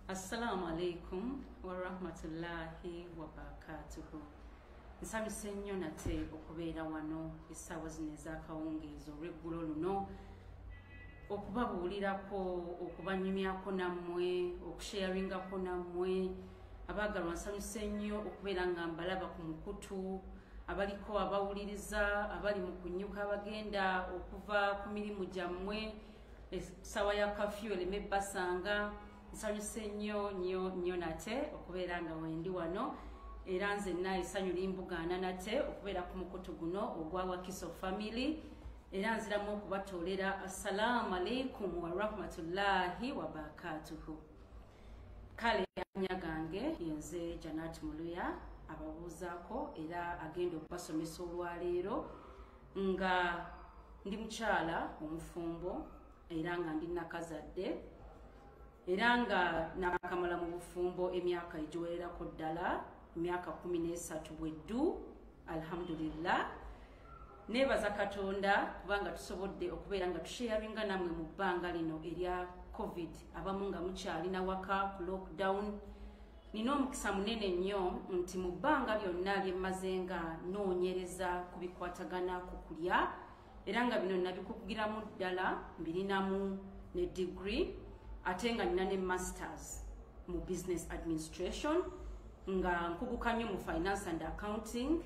Assalamu alaikum wa rahmatullahi wa barakatuhu. Nsabise nnyo nate okubeera wano essaawa zino ez'akawungeezi olw'eggulo luno okubabuulirako, okubanyumyako nammwe, okusharingako nammwe. Abaagalwa nsanyuse nnyo okubeera nga mbalaba ku mukutu, abaliko abawuliriza, abali mu kunyuka abagenda okuva ku mirimu gyammwe, essaawa ya kafyu ereme basanga. Nsanyuse nnyo nate okubeera nga wendi wano, era nzenna essanyu limbugaana nate okubeera ku mukutu guno ogwa Wakiso Family, era nziramu okubatoolera assalamu alaikum wa rahmatullahi wa barakatuhu. Kale amanya gange yenze Janat Muluya ababuuzaako era agenda okubasomesa olwaleero nga ndi mukyala omufumbo era nga ndi nakazadde era nga nakamala mu bufumbo emyaka egiwererako ddala emyaka 13 bweddu. Alhamdulillah, nebaza Katonda kubanga tusobodde okubeera nga tusharinga namwe mu bbanga lino erya COVID, abamu nga mukyalina waka ku lockdown. Nina omukisa munene nnyo nti mu bbanga lyonna lyemmaze nga noonyereza ku bikwatagana ku kulya, era nga bino nabikugiramu ddala mbirinamu ne degree ate nga nina ne masters mu business administration, nga nkuguka nnyo mu finance and accounting.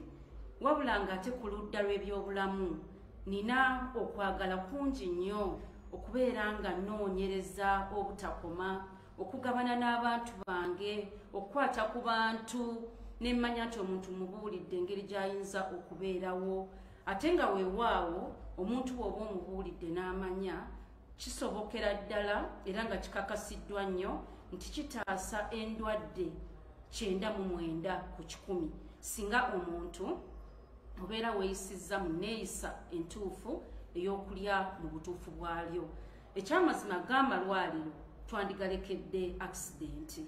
Wabula nga ate ku ludda lw'ebyobulamu nina okwagala kungi nnyo okubeera nga noonyereza obutakoma, okugabana n'abantu bange, okukwata ku bantu nemmanya nti omuntu mubuulidde engeri gy'ayinza okubeerawo, ate nga weewaawo omuntu bw'oba omubuulidde n'amanya kisobokera ddala era nga kikakasiddwa nnyo nti kitaasa endwadde 99 ku 100 singa omuntu obeera weeyisizza mu neeyisa entuufu ey'okulya mu butuufu bwalyo. Ekyamazima g'amalwaliro twandigalekedde accidenti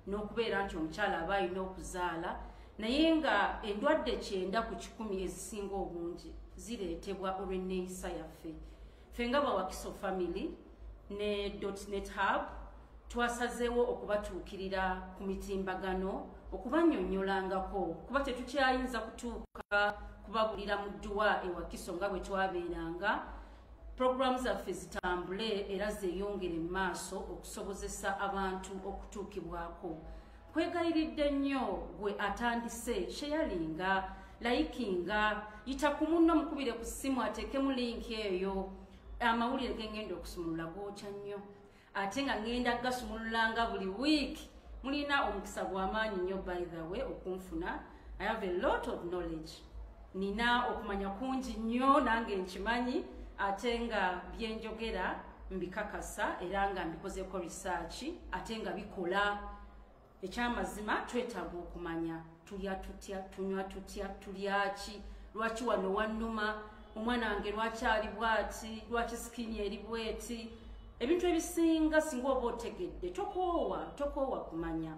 n'okubeera nti omukyala aba alina okuzaala, naye nga endwadde 9 ku 100 ezisinga obungi zireetebwa olw'enneeyisa yaffe. Ffe nga Wakiso Family ne .net Hub twasazeewo okubatuukirira ku mitimbagano, okubannyonnyolangako kuba tetukyayinza kutuuka kubabuulira mu dduwa eWakiso nga bwe twabeeranga. Programu zaffe zitambule era zeeyongere mu maaso okusobozesa abantu okutuukibwako. Kwegayiridde nnyo gwe atandise sharinga, likinga, yita ku munno mukubire ku ssimu ateekemu linki eyo. Amawulire gengenda okusumulula gookya nnyo ate nga ngenda gasumululanga buli wiiki. Mulina omukisa gw'amaanyi nnyo by the way okunfuna. I have a lot of knowledge, nina okumanya kungi nnyo nange nkimanyi ate nga byenjogera mbikakasa era nga mbikozeeko research ate nga bikola. Ekyamazima twetaaga okumanya tulya tutya, tunywa tutya, tulyaki, lwaki wano wannuma, omwana wange lwaki ali bwati, lwaki sikini eri bweti. Ebintu ebisinga singa oba otegedde tokoowa kumanya.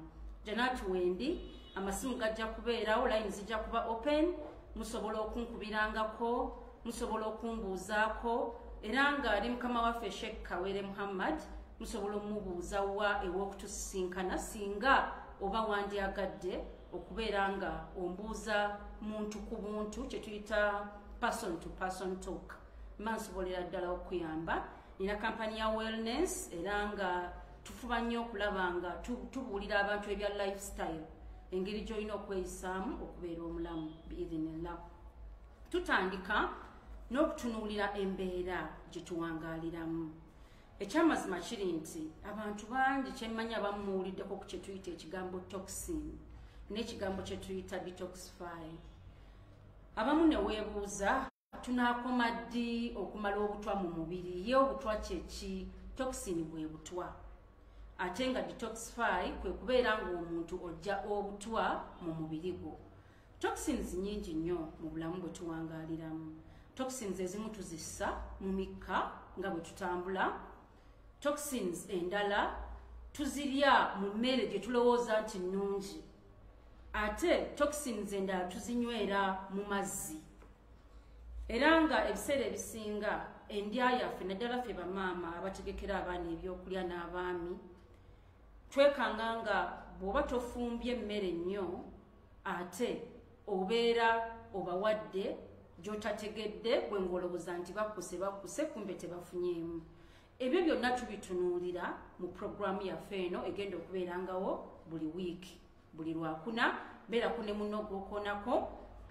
Janat wendi, amasimu gajja kubeerawo, line zijja kuba open, musobola okunkubirangako, musobola okumbuuzaako, era nga ali mukama waffe Sheikh Kawere Muhammad musobola omubuuza wa ew'okutusisinkana singa oba wandyagadde okubeera nga ombuuza muntu ku buntu, kye tuyita person to person talk. Mansobolera ddala okuyamba. Nina kampani ya wellness era nga tufuba nnyo okulaba nga tubuulira abantu ebya lifestyle, engeri gy'olina okweyisaamu okubeera omulamu biidhinillah. Tutandika n'okutunuulira embeera gye tuwangaaliramu. Ekyamazima kiri nti abantu bangi kyemmanya bamuwuliddeko ku kye tuyita ekigambo toxin n'ekigambo kye tuyita detoxify. Abamu ne weebuuza tunaakoma ddi okumala obutwa mu mubiri? Ye obutwa kyeki? Toxin bwe butwa, ate nga detoxify kwe kubeera ng'omuntu ojja obutwa mu mubiri gwo. Toxins nyingi nnyo mu bulamu bwe tuwangaaliramu. Toxins ezimu tuzissa mu mikka nga bwe tutambula. Toxins endala tuzirya mu mmere gye tulowooza nti nnungi, ate toxins endala tuzinywera mu mazzi. Era nga ebiseera ebisinga endya yaffe naddala ffe bamaama abategekera abaana ebyokulya n'abaami twekanga nga bw'oba tofumbye emmere nnyo ate obeera obawadde gy'otategedde gwe ng'olowooza nti bakkuse kumbe tebafunyeemu. Ebyo byonna tubitunuulira mu puroguramu yaffe eno egenda okubeerangawo buli wiiki, buli lwakuna. Beerako ne munno gw'okoonako,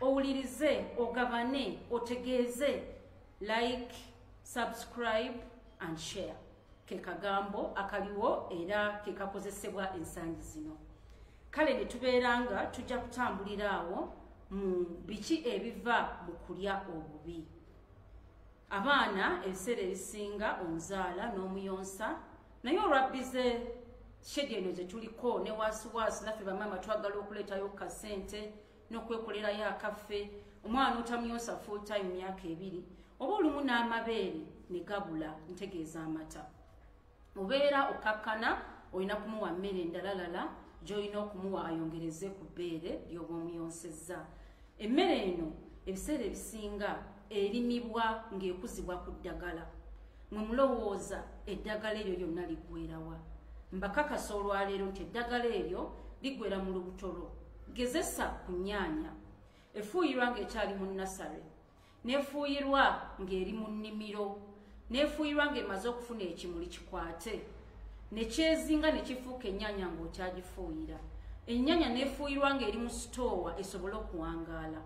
owulirize, ogabane, otegeeze, like, subscribe and share. Ke kagambo akaliwo era ke kakozesebwa ensangi zino. Kale ne tubeeranga tujja kutambulira awo mu biki ebiva mu kulya obubi. Abaana ebiseera ebisinga omuzaala n'omuyonsa, naye olwabbize shedi eno ze tuliko ne waasiwaasi naffe bamaama twagala okuleetayo kasente n'okwekolerayo akaffe. Omwana otamuyonsa full time myaka 2 oba olumu n'amabeere ne gabula, ntegeeza amata. Obeera okakkana olina kumuwa mmere endalalala gy'olina okumuwa ayongereze ku bbeere ly'oba omuyonsezza. Emmere eno ebiseera ebisinga erimibwa ng'ekuzibwa ku ddagala. Mwe mulowooza eddagala eryo lyonna liggweerawa? Mbakakasa olwaleero nti eddagala eryo liggweera mu lubutolo. Gezesa ku nnyaanya, efuuyirwa ng'ekyali mu nasale, n'efuuyirwa ng'eri mu nnimiro, n'efuuyirwa ng'emaze okufuna ekimuli kikwate, ne kyezinga ne kifuuka ennyaanya ng'okyagifuuyira. Ennyaanya n'efuuyirwa ng'eri mu sitoowa esobole okuwangaala.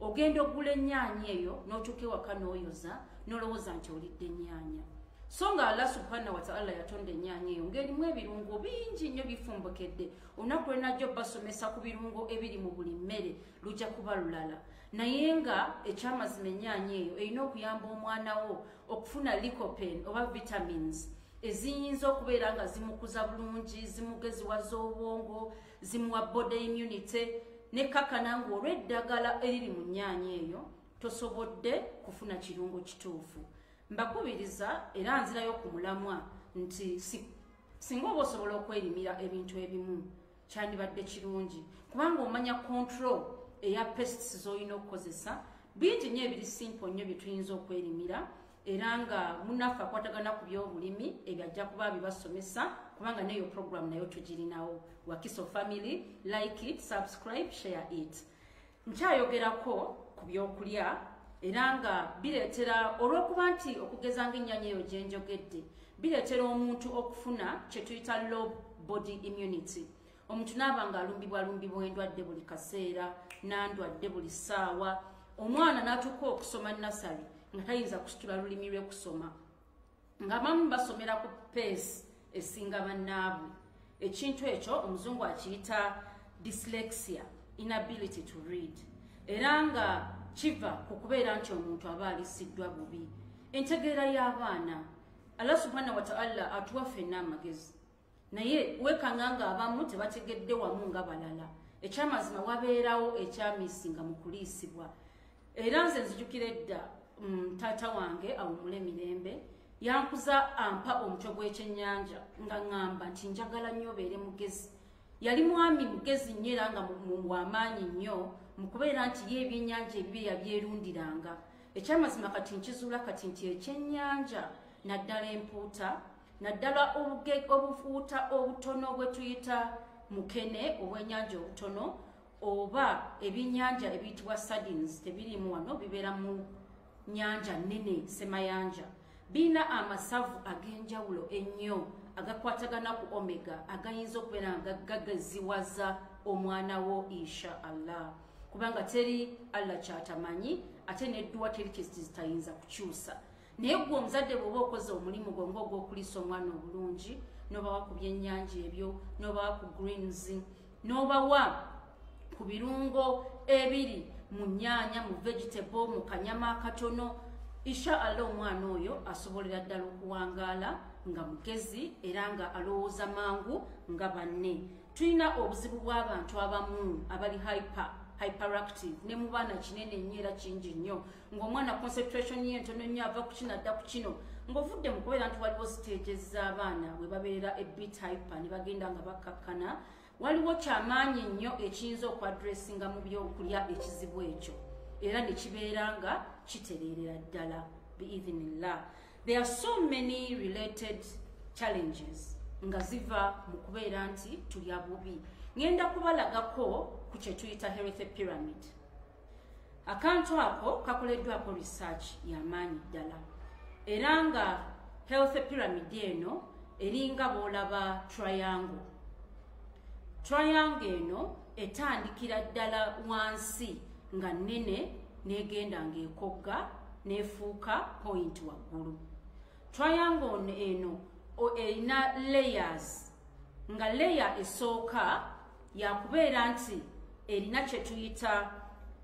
Ogenda ogula ennyaanya eyo n'otuuka ewaka n'oyoza n'olowooza nti olidde ennyaanya. So nga Allah subhanahu wa ta'ala yatonda ennyaanya eyo ng'erimu ebirungo bingi nnyo bifumbukedde. Olunaku lwe najja basomesa ku birungo ebiri mu buli mmere lujja kuba lulala. Naye nga ekyamazima ennyaanya eyo erina okuyamba omwana wo okufuna lycopene oba vitamins eziyinza okubeera nga zimukuza bulungi, zimugeziwaza obwongo, zimuwa body immunity, nekkakana ng'olw'eddagala eriri mu nnyaanya eyo tosobodde kufuna kirungo kituufu. Mbakubiriza era nzirayo ku mulamwa nti singa oba osobola okwerimira ebintu ebimu kyandibadde kirungi, kubanga omanya control eya pests z'olina okukozesa. Bingi nnyo ebiri simple nnyo bye tuyinza okwerimira, era nga munnaffe akwatagana ku by'obulimi ebyo ajja kuba bibasomesa, kubanga neyo program nayo tugirinawo. Wakiso Family, like it, subscribe, share it. Nkyayogerako ku by'okulya era nga bireetera olw'okuba nti okugeza ng'ennyaanya eyo gye njogedde bireetera omuntu okufuna kye tuyita low body immunity. Omuntu n'aba ng'alumbibwalumbibwa endwadde buli kaseera, n'andwadde buli ssaawa. Omwana n'atuuka okusoma nasali nga tayinza kusitula lulimi lwe kusoma, ng'abamu basomera ku pace esinga bannaabwe. Ekintu ekyo omuzungu akiyita dyslexia, inability to read, era nga kiva ku kubeera nti omuntu aba alisiddwa bubi. Entegeera y'abaana, Allah subhanahu wa ta'ala atuwa ffenna amagezi, naye wekanga ng'abamu tebategedde wamu nga balala. Ekyamazima wabeerawo ekyamisinga mu kuliisibwa. Era nze nzijukira edda taata wange awumule mirembe yankuza ampa omutwe gw'ekyennyanja nga ŋŋamba nti njagala nnyo obeere mugezi. Yali mwami mugezi nnyo era nga w'amaanyi nnyo mu kubeera nti ye ebyennyanja ebibe yabyerundiranga. Ekyamazima kati nkizuula kati nti ekyennyanja naddala empuuta, naddala obufuuta obutono bwe tuyita mukene obw'ennyanja obutono, oba ebyennyanja ebiyitibwa sardines tebirimu wano, bibeera mu nnyanja nnene semayanja. Bina amasavu ag'enjawulo ennyo agakwatagana ku omega agayinza okubeera nga gagaziwaza omwana wo insha Allah, kubanga teri Allah kyatamanyi ate n'edduwa teri kizitayinza kukyusa. Naye gwe omuzadde bw'oba okoze omulimu gwo ng'ogw'okuliisa omwana obulungi, n'obawa ku byennyanja ebyo, n'obawa ku greens, n'obawa ku birungo ebiri mu nnyaanya, mu vegetable, mu kanyama akatono, insha Allah omwana oyo asobolera ddala okuwangaala nga mugezi era nga alowooza mangu nga banne. Tulina obuzibu bw'abantu abamu abali hyperactive, ne mu baana kinene nnyo era kingi nnyo, ng'omwana concentration ye ntono nnyo ava ku kino adda ku kino, ng'ovudde mu kubeera nti waliwo stages z'abaana bwe babeerera a bit hyper ne bagenda nga bakkakkana. Waliwo kyamaanyi nnyo ekiyinza okwadressinga mu byokulya ekizibu ekyo, era ne kibeera nga kitereerera ddala biidhinillah. There are so many related challenges nga ziva mu kubeera nti tulya bubi. Ngenda kubalagako ku kye tuyita health pyramid. Akantu ako kakoleddwako research y'amaanyi ddala. Era nga health pyramid eno eringa bw'olaba triangle. Triangle eno etandikira ddala wansi nga nnene n'egenda ng'ekogga n'efuuka point waggulu. Triangle eno erina layers, nga layer esooka yakubeera nti erina kye tuyita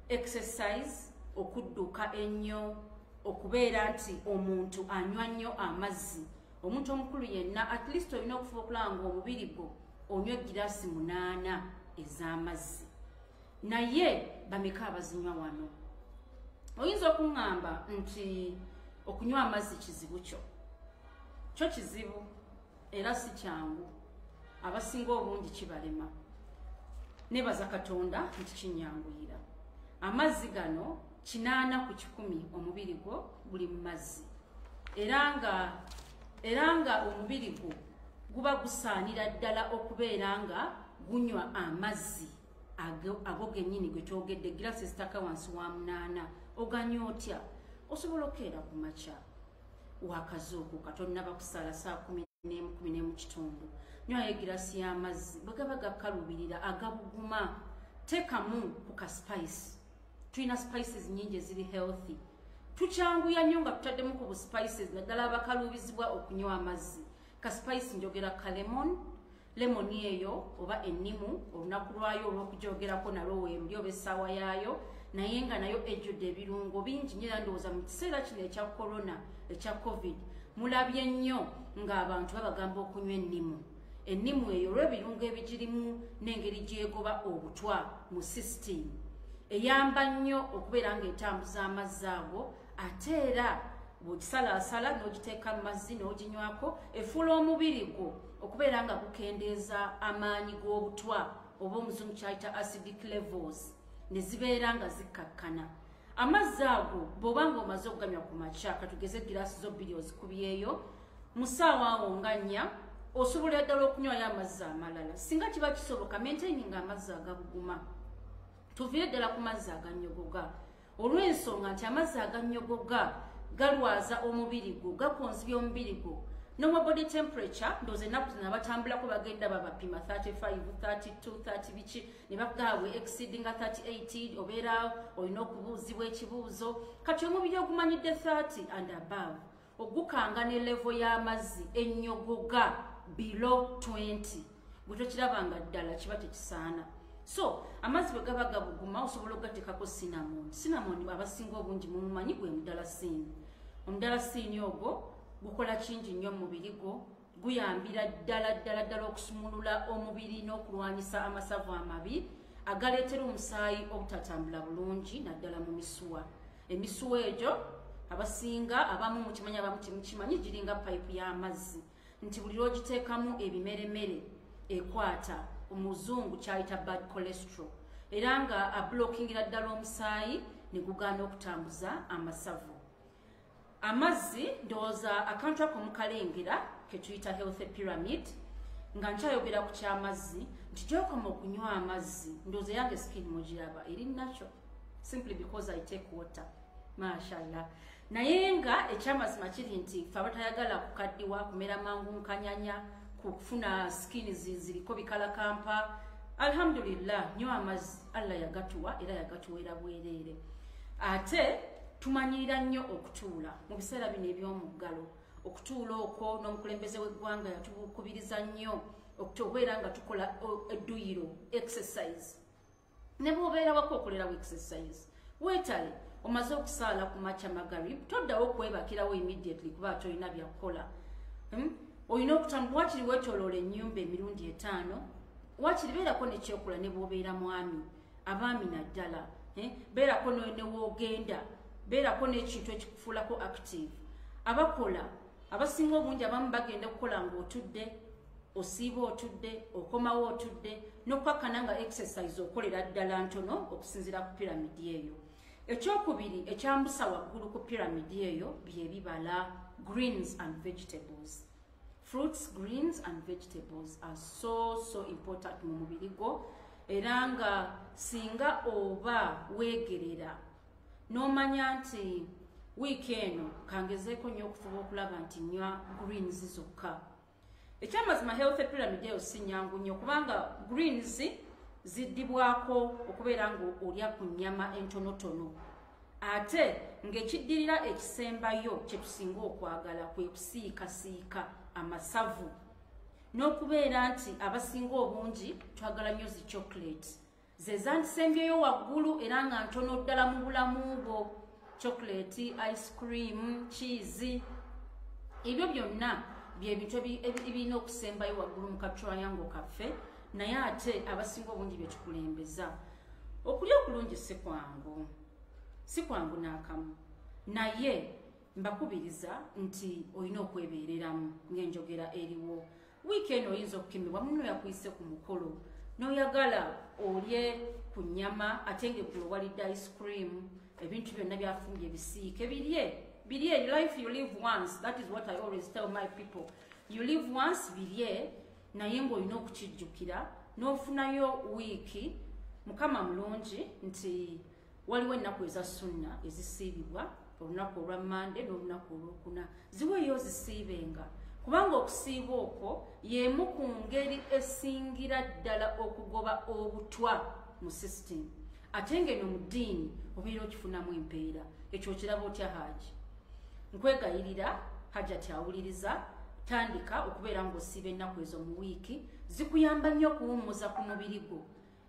exercise, okudduka ennyo, okubeera nti omuntu anywa nnyo amazzi. Omuntu omukulu yenna at least olina okufuba okulaba ng'omubiri gwo onywa giraasi 8 ez'amazzi. Naye bameka abazinywa wano? Oyinza okuŋŋamba nti okunywa amazzi kizibu kyo kizibu era si kyangu. Abasinga obungi kibalema. Nebaza Katonda nti kinyanguyira. Amazzi gano 8 ku 10 omubiri gwo guli mu mazzi. Era nga omubiri gwo guba gusaanira ddala okubeera nga gunywa amazzi ago gennyini gwe twogedde giraasi ezitaka wansi wa 8. Oganywa otya? Osobola okukeera ku makya wakazuukuka tonnaba kusaala saa 11:30. Nywayo egiraasi y'amazzi bwe gaba gakkalubirira agabuguma. Teekamu ku ka spice. Tulina spices nnyingi eziri healthy. Tukyanguya nnyo nga tutaddemu ku bu spices naddala abakalubizibwa okunywa amazzi. Ka spice njogera ka lemon eyo oba ennimu olunaku lwayo olw'okugyogerako nalwo weeruli oba essaawa yaayo, naye nga nayo ejjudde ebirungo bingi nnyo. Era ndowooza mu kiseera kino ekya corona ekya covid mulabye nnyo ng'abantu babagamba okunywa ennimu eyo olw'ebirungo ebigirimu n'engeri gyegoba obutwa mu system. Eyamba nnyo okubeera ng'etambuza amazzi ago, ate era bw'ogisalaasala n'ogiteeka mu mazzi n'oginywako efuula omubiri gwo okubeera nga gukendeeza amaanyi g'obutwa oba omuzungu kyayita acidic levels ne zibeera nga zikkakkana. Amazzi ago bw'oba ng'omaze okuganywa ku makya, katugeze giraasi zo 2 ozikubyeyo mu ssaawa awo nga 4, osobola ddala okunywayo amazzi amalala. Singa kiba kisoboka maintaining amazzi agabuguma. Tuviire ddala ku mazzi agannyogoga olw'ensonga nti amazzi agannyogoga galwaza omubiri gwo, gakonzibya omubiri gwo. Normal body temperature ndoozi ennaku zino abatambulako bagenda babapima 35, 32, 30 biki ne bagaawe exceedinga 38, obeera olina okubuuzibwa ekibuuzo. Kati omubiri ogumanyidde 30 and above ogukanga ne level y'amazzi ennyogoga below 20 bwe tokirabanga ddala kiba tekisaana. So amazzi bwe gaba gabuguma osobola okugateekako cinnamon abasinga obungi mumumanyi gwe mudalasini. Omudalasini ogwo gukola kingi nnyo mubiri gwo, guyambira ddala okusumulula omubiri n'okulwanyisa amasavu amabi agaleetera omusaayi obutatambula bulungi naddala mu misuwa. Emisuwa egyo abasinga abamu mukimanyi abamu temukimanyi giringa pipe y'amazzi nti buli lw'ogiteekamu ebimeremere ekwata omuzungu kyayita bad cholesterol era nga ablockingira ddala omusaayi ne gugaana okutambuza amasavu. Amazzi ndowooza akantu ako mukalengera ke tuyita health pyramid nga nkyayogera ku ky'amazzi nti gy'okoma okunywa amazzi ndowooza yange skin mugiraba eri natural simply because I take water. Mashallah. Naye nga ekyamazima kiri nti ffe abatayagala kukaddiwa kumera mangu nkanyanya kufuna skin ziriko bikalakampa, alhamdulillah nywa amazzi Allah yagatuwa era yagatuweera bwereere. Ate tumanyirira nnyo okutuula mu biseera bino eby'omuggalo. Okutuula okwo n'omukulembeze w'eggwanga yatukubiriza nnyo okubeera nga tukola edduyiro exercise. Ne bw'obeera wako okolerawo exercise weetale omaze okusaala ku makya magarib toddawo okwebakirawo immediately kuba tolina byakukola. Olina okutambula wakiri weetooloola ennyumba emirundi 5, wakiri beerako nekyokola ne bw'obeera mwami abaami naddala. Beerako ne woogenda, beerako n'ekintu ekikufuulako active. Abakola abasinga obungi abamu bagenda okukola ng'otudde, osiiba otudde, okomawo otudde, n'okwakkana nga exercise okolera ddala ntono okusinziira ku piramidi eyo. Ekyokubiri ekyambusa waggulu ku piramidi eyo bye bibala, greens and vegetables. fruits, greens and vegetables are so important mu mubiri gwo. Era nga singa oba wegerera n'omanya nti wiiki eno kangezeeko nnyo okufuba okulaba nti nywa greens zokka. Ekyamazima health pyramid eyo si nnyangu nnyo kubanga greens ziddibwako okubeera nga olya ku nnyama entonotono, ate ng'ekiddirira ekisembayo kye tusinga okwagala kwe kusiikasiika amasavu, n'okubeera nti abasinga obungi twagala nnyo zi chocolate ze zantisembyeyo waggulu era nga ntono ddala mu bulamu bwo. Chocolate, ice cream, cheese, ebyo byonna byebintu ebirina okusembayo waggulu mu katriangle kaffe, naye ate abasinga obungi bye tukulembeza. Okulya okulungi si kwangu n'akamu, naye mbakubiriza nti olina okwebeereramu ng'enjogera eriwo. Wiiki eno oyinza okukemebwa muno yakuyise ku mukolo n'oyagala olye ku nnyama ate ng'eggulo walidde ice cream, ebintu byonna byafumbye bisiike birye. Life you live once, that is what I always tell my people. You live once, birye, naye ng'olina okukijjukira n'ofunayo wiiki. Mukama mulungi nti waliwo ennaku eza sunna ezisiibibwa, olunaku olwa Monday n'olunaku olwokuna, ziweeyo zisiibenga, kubanga okusiiba okwo y'emu ku ngeri esingira ddala okugoba obutwa mu system. Ate ng'eno mu ddiini obeera okifunamu empeera. Ekyo kiraba otya Hajji? Nkwegayirira Hajji awuliriza, tandika okubeera ng'osiiba ennaku ezo mu wiiki, zikuyamba nnyo okuwummuza ku mubiri gwo.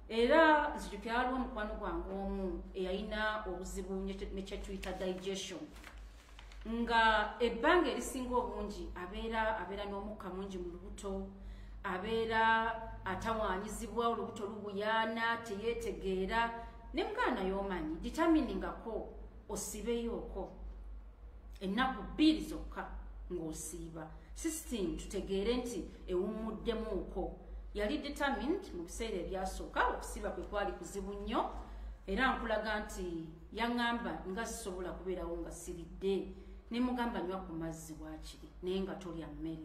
Era nzijukira waliwo omukwano gwange omu eyalina obuzibu ne kye tuyita digestion, nga ebbanga erisinga obungi abeera n'omukka mungi mu lubuto, abeera atawaanyizibwa, olubuto lubuyaana, teyeetegeera. Ne muganda y'omanyi determiningako osiibeyooko ennaku 2 zokka ng'osiiba, system tutegeere nti ewummuddemuuko. Yali determined mu biseera ebyasooka, okusiiba kwe kwali kuzibu nnyo, era nkulaga nti yaŋŋamba nga sisobola kubeerawo nga siridde. Ne mugamba nywa ku mazzi waakiri naye nga tolya mmere,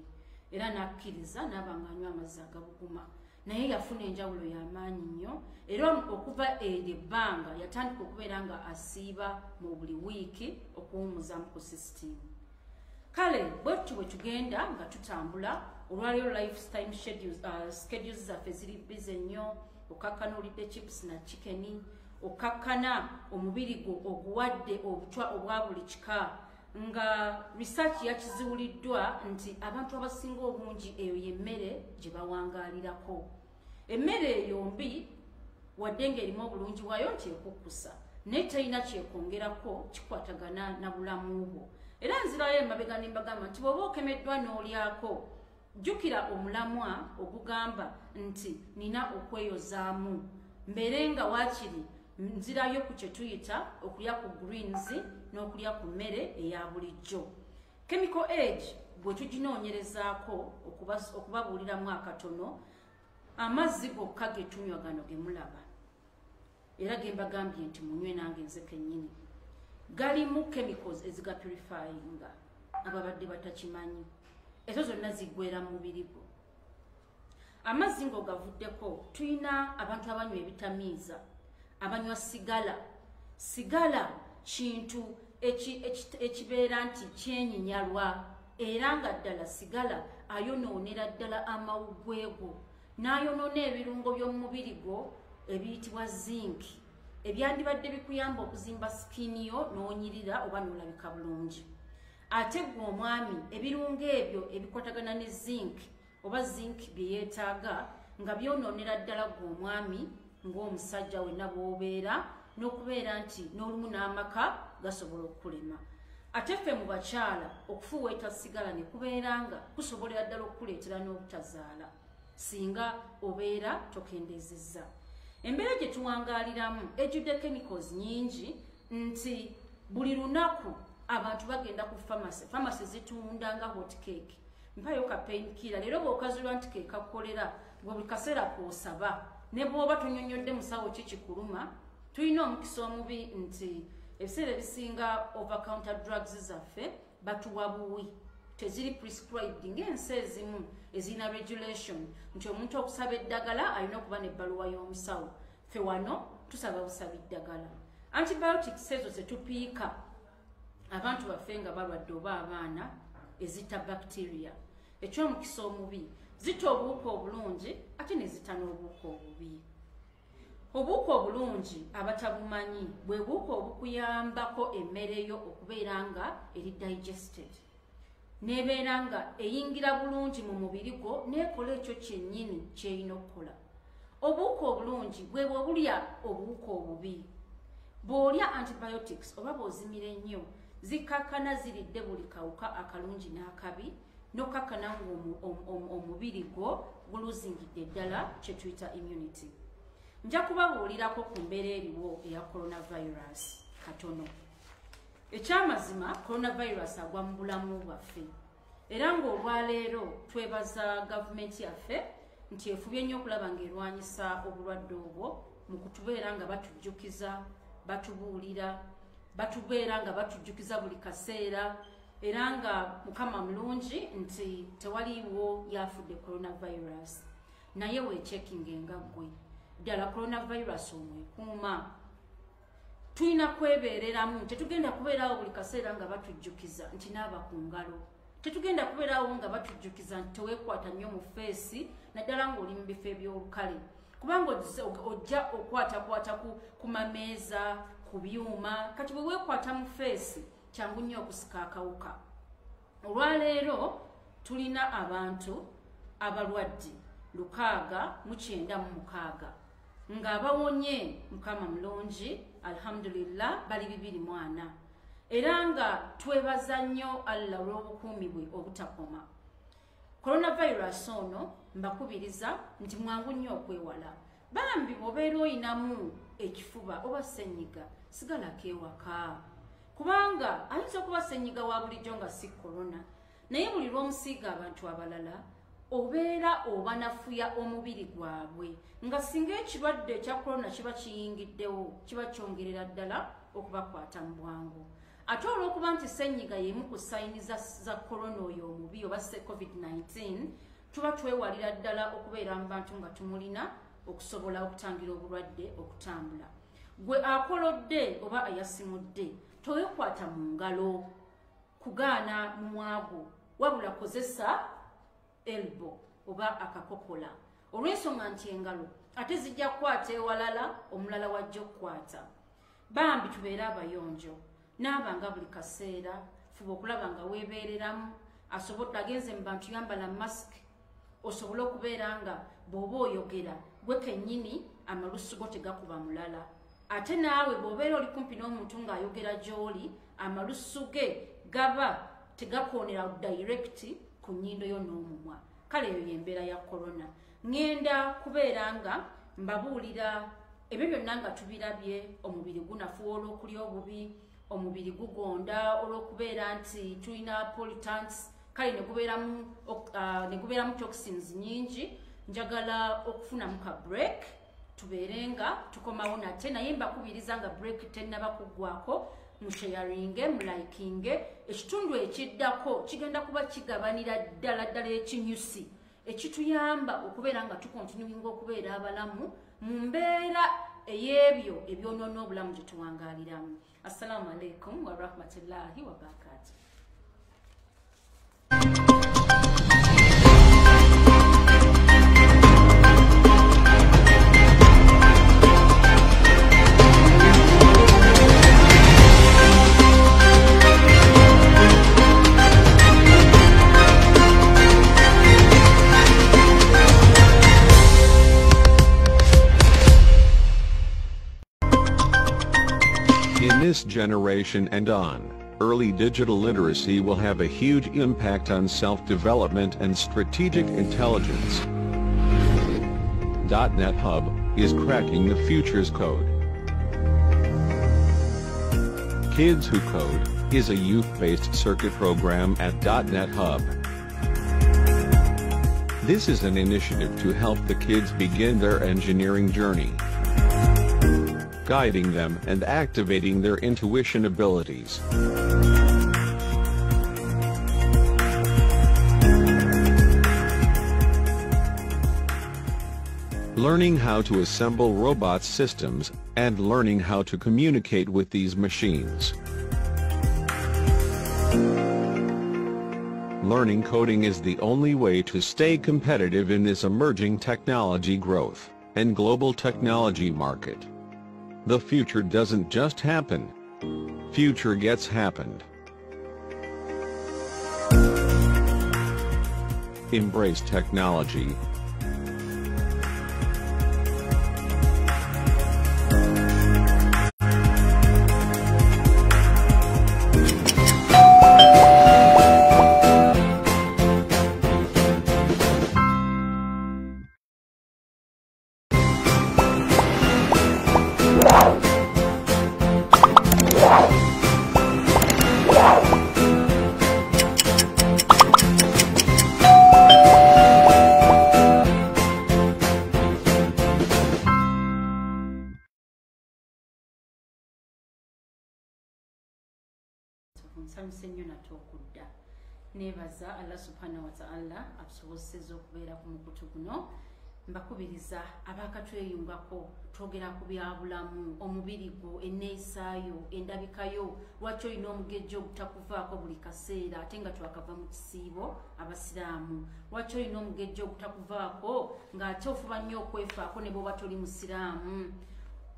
era n'akkiriza n'aba nga anywa amazzi agabuguma. Naye yafuna enjawulo y'amaanyi nnyo, era okuva eryo ebbanga yatandika okubeera nga asiiba mu buli wiiki okuwummuzamu ku system. Kale bwe tutyo bwe tugenda nga tutambula, olwaliyo lifetime schedules zaffe ziri bize nnyo, okakkana olidde chips na chicken, okakkana omubiri gwo oguwadde obutwa obwa buli kika, nga research yakiziwuliddwa nti abantu abasinga obungi eyo y'emmere gye bawangaalirako. Emmere eyo mbi wadde ng'erimu obulungi bwayo nti ekukkusa, naye terina kyekwongerako kikwatagana na bulamu bwo. Era nzirayo emabega ne mbagamba nti bw'oba okemeddwa n'olyako, jjukira omulamwa ogugamba nti nina okweyozaamu, mbeere nga waakiri nzirayo ku kye tuyita okulya ku greens n'okulya ku mmere eya bulijjo. Chemical age bwe tuginoonyerezaako okubabuuliramu akatono, amazzi gokka ge tunywa gano ge mulaba era ge mbagambye nti munywe nange nze kennyini, galimu chemicals ezigapurifyinga ababadde batakimanyi. Ezo zonna ziggweera mu mubiri gwo. Amazzi ng'ogavuddeko, tulina abantu abanywa ebitamiiza, abanywa sigala kintu ekibeera nti kyenyinyalwa, era nga ddala sigala ayonoonera ddala amawuggwe go, n'ayonoona ebirungo by'omu mubiri gwo ebiyitibwa zinc, ebyandibadde bikuyamba okuzimba sikini yo n'onyirira oba n'olabika bulungi. Ate gwe omwami ebirungo ebyo ebikwatagana ne zinc oba zinc bye yeetaaga nga byonoonera ddala gwe omwami ng'omusajja wenna bw'obeera, n'okubeera nti n'olumu n'amaka gasobola okukulema. Ate ffe mu bakyala okufuweeta sigala ne kubeera nga kusobolera ddala okukuleetera n'obutazaala singa obeera tokendeezezza. Embeera gye tuwangaaliramu ejjudde chemicals nnyingi nti buli lunaku abantu bagenda ku pharmacy zitunda nga hot cake, mpayo ka painkiller, leero bw'okazulwa nti ke kakolera bwe buli kaseera kw'osaba, ne bw'oba tonyonyodde musawo kikuluma. Tulina omukisa omubi nti ebiseera ebisinga over counter drugs zaffe batuwa buwi, teziri prescribed ng'ensi ezimu ezina regulation nti omuntu okusaba eddagala alina okuba n'ebbaluwa y'omusawo. Ffe wano tusaba busaba eddagala. Antibiotics ezo zetupiika abantu baffe nga balwadde oba abaana ezita bacteria. Ekyomukisa omubi zita obuwuka obulungi ate ne zita n'obuwuka obubi. Obuwuka obulungi abatabumanyi bwe buwuka obukuyambako emmere yo okubeera nga eri digested, n'ebeera nga eyingira bulungi mu mubiri gwo n'ekola ekyo kyennyini ky'erina okukola. Obuwuka obulungi bwe bw'obulya obuwuka obubi. Bw'olya antibiotics oba bw'ozimira ennyo zikakkana ziridde buli kawuka akalungi n'akabi n'okakkana omubiri gwo guluzingidde ddala kye tuyita immunity. Nja kubabuulirako ku mbeera eriwo eya coronavirus katono. Ekyamazima coronavirus agwa mu bulamu bwaffe era ng'olwaleero twebaza gavumenti yaffe nti efubye nnyo okulaba ng'erwanyisa obulwadde obwo mu kutubeera nga batujjukiza, batubuulira, batubeera nga batujjukiza buli kaseera era nga Mukama mulungi nti tewaliiwo yafudde coronavirus. Naye weechekinga nga ggwe ddala coronavirus omwekuuma. Tulina kwebeereramu, tetugenda kubeerawo buli kaseera nga batujjukiza nti naaba ku ngalo. Tetugenda kubeerawo nga batujjukiza nti teweekwata nnyo mu feesi naddala ng'oli mu bifo eby'olukale. Kubanga ojja okwatakwata ku mameeza, ku byuma, kati bwe weekwata mu feesi kyangu nnyo okusika akawuka. Olwaleero tulina abantu abalwadde 696 ng'abawonye Mukama mulungi alhamdulillah bali 204 era nga twebaza nnyo Allah olw'obukuumi bwe obutakoma. Coronavirus ono mbakubiriza nti mwangu nnyo okwewala. Bambi bw'obeera oyinamu ekifuba oba ssenyiga sigalako ewaka kubanga ayinza okuba ssenyiga wa bulijjo nga si corona, naye buli lw'omusiiga abantu abalala obeera obanafuya omubiri gwabwe nga singa ekirwadde ekya corona kiba kiyingiddewo kiba kyongerera ddala okubakwata mu bwangu. Ate olw'okuba nti ssenyiga y'emu ku sayini za corona oyo omubi oba COVID-19 tuba twewalira ddala okubeera mu bantu nga tumulina okusobola okutangira obulwadde okutambula. Gwe akolodde oba ayasimudde towekwata mu ngalo kugaana mu mwago wabula kozesa elbow oba akakokola olw'ensonga nti engalo ate zijja kukwata ewalala omulala wajja okukwata. Bambi tubeere abayonjo n'abanga buli kaseera fuba okulaba nga weebeereramu asobodde agenze mu bantu yambala mask osobole okubeera nga bw'oba oyogera gwe kennyini amalusu go tegakuba mulala. Ate naawe bw'obeera oli kumpi n'omuntu ng'ayogera gy'oli amalusu ge gaba tegakoonera direct ku nnyindo yo n'omumwa. Kale eyo y'embeera ya corona. Ngenda kubeera nga mbabuulira ebyo byonna nga tubirabye, omubiri gunafuwa olw'okulya obubi, omubiri gugonda olw'okubeera nti tulina pollutants, kale ne gubeeramu toxins nyingi. Njagala okufunamu ka break tubeere nga tukomawo nate, naye mbakubiriza nga break tennaba kuggwako musharinge mulayikinge. Ekitundu ekiddako kigenda kuba kigabanira ddala ekinyusi ekituyamba okubeera nga tukontinuinga okubeera abalamu mu mbeera ey'ebyo ebyonoona obulamu gye tuwangaaliramu. Assalamu alaikum wa rahmatullahi wa barakatuh. In this generation and on, early digital literacy will have a huge impact on self-development and strategic intelligence. .NET Hub is cracking the future's code. Kids Who Code is a youth-based circuit program at .NET Hub. This is an initiative to help the kids begin their engineering journey, guiding them and activating their intuition abilities. learning how to assemble robot systems, and learning how to communicate with these machines. Learning coding is the only way to stay competitive in this emerging technology growth and global technology market. The future doesn't just happen. Future gets happened. Embrace technology. Nsanyuse nnyo nate okudda neebaza Allah subhanahu wa ta'ala atusobozesezza okubeera ku mukutu guno. Mbakubiriza abaakatweyungako twogera ku byabulamu, omubiri gwo, enneeyisaayo, endabikayo, lwaki olina omugejjo ogutakuvaako buli kaseera ate nga twakava mu kisiibo abasiraamu, lwaki olina omugejjo ogutakuvaako ng'ate ofuba nnyo okwefaako ne bw'oba toli musiraamu.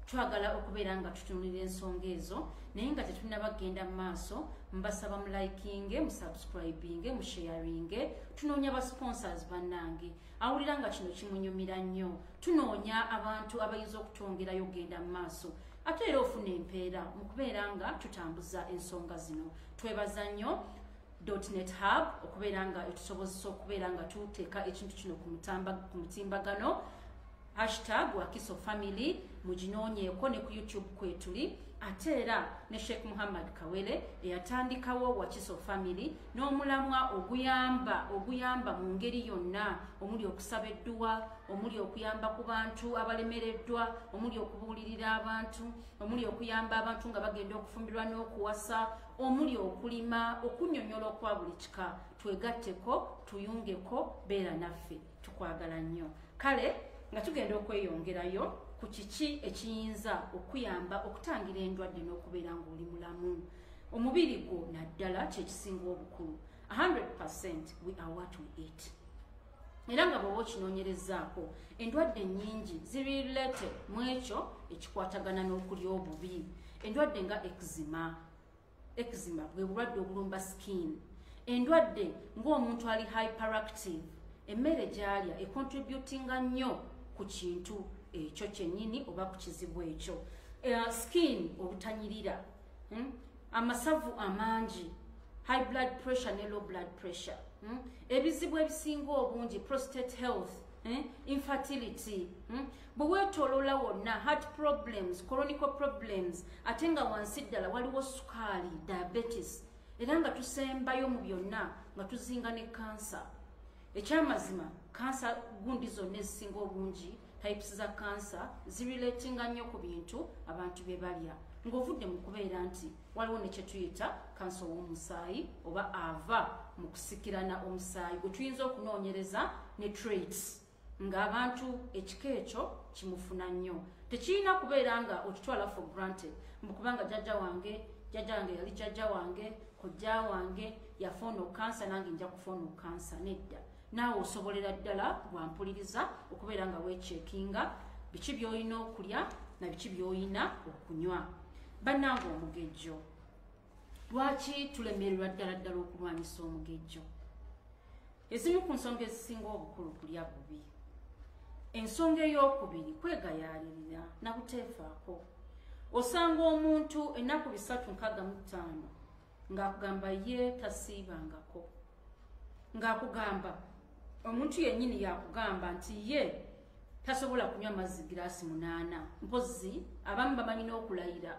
Twagala okubeera nga tutunulira ensonga ezo naye nga tetunnabagenda mu maaso. Mbasaba mu likinge, mu subscribinge, mu sharinge. Tunoonya ba sponsors bannange. Awulira nga kino kimunyumira nnyo. Tunoonya abantu abayinza okutwongerayo genda mu maaso ate era ofuna empeera mu kubeera nga tutambuza ensonga zino. Twebaza nnyo .net Hub okubeera nga etusobozesa okubeera nga tuteeka ekintu kino ku mutimbagano. #Wakiso Family muginoonyeeko ne ku YouTube kwetuli. Ate era ne Sheikh Muhammad Kawere eyatandikawo Wakiso Family n'omulamwa oguyamba mu ngeri yonna, omuli okusaba edduwa, omuli okuyamba ku bantu abalemereddwa, omuli okubuulirira abantu, omuli okuyamba abantu nga bagenda okufumbirwa n'okuwasa, omuli okulima, okunnyonnyola okwa buli kika. Twegatteko, tuyungeko, beera naffe, tukwagala nnyo. Kale nga tugenda okweyongerayo ku kiki ekiyinza okuyamba okutangira endwadde n'okubeera ng'oli mulamu. Omubiri gwo naddala kyekisinga obukulu. 100% we are what we eat. Era nga bw'oba okinoonyerezaako endwadde nnyingi ziri related mu ekyo ekikwatagana n'okulya obubi. Endwadde nga eczema bwe bulwadde obulumba skin. Endwadde ng'omuntu ali hyperactive, emmere gy'alya econtributinga nnyo ku kintu ekyo kyennyini oba ku kizibu ekyo. Skin obutanyirira, amasavu amangi, high blood pressure ne low blood pressure, ebizibu ebisinga obungi, prostate health, infertility, bwe weetooloola wonna, heart problems, chronic problems, ate nga wansi ddala waliwo sukaali, diabetes, era nga tusembayo mu byonna nga tuzinga ne kansa. Ekyamazima kansa gundi zonna ezisinga obungi, types za kansa zirelatinga nnyo ku bintu abantu bye balya, ng'ovudde mu kubeera nti waliwo ne kye tuyita kansa w'omusaayi oba ava mu kusikirana omusaayi gwe tuyinza okunoonyereza ne traits ng'abantu ekika ekyo kimufuna nnyo. Tekirina kubeera nga okitwala for granted mu kubanga jjajja wange yali jjajja wange, kojja wange yafoona kansa nange nja kufoona kansa. Nedda, naawe osobolera ddala lwampuliriza okubeera nga weechekinga biki by'olina okulya na biki by'olina okunywa. Bannange omugejjo, lwaki tulemererwa ddala okulwanyisa omugejjo? Ezimu ku nsonga ezisinga obukulu kulya bubi. Ensonga ey'okubiri kwegayaalirira na buteefaako. Osanga omuntu ennaku 365 ng'akugamba ye tasiibangako, ng'akugamba omuntu yennyini yakugamba nti ye tasobola kunywa mazzi giraasi 8, mpozi abamu bamanyi n'okulayira,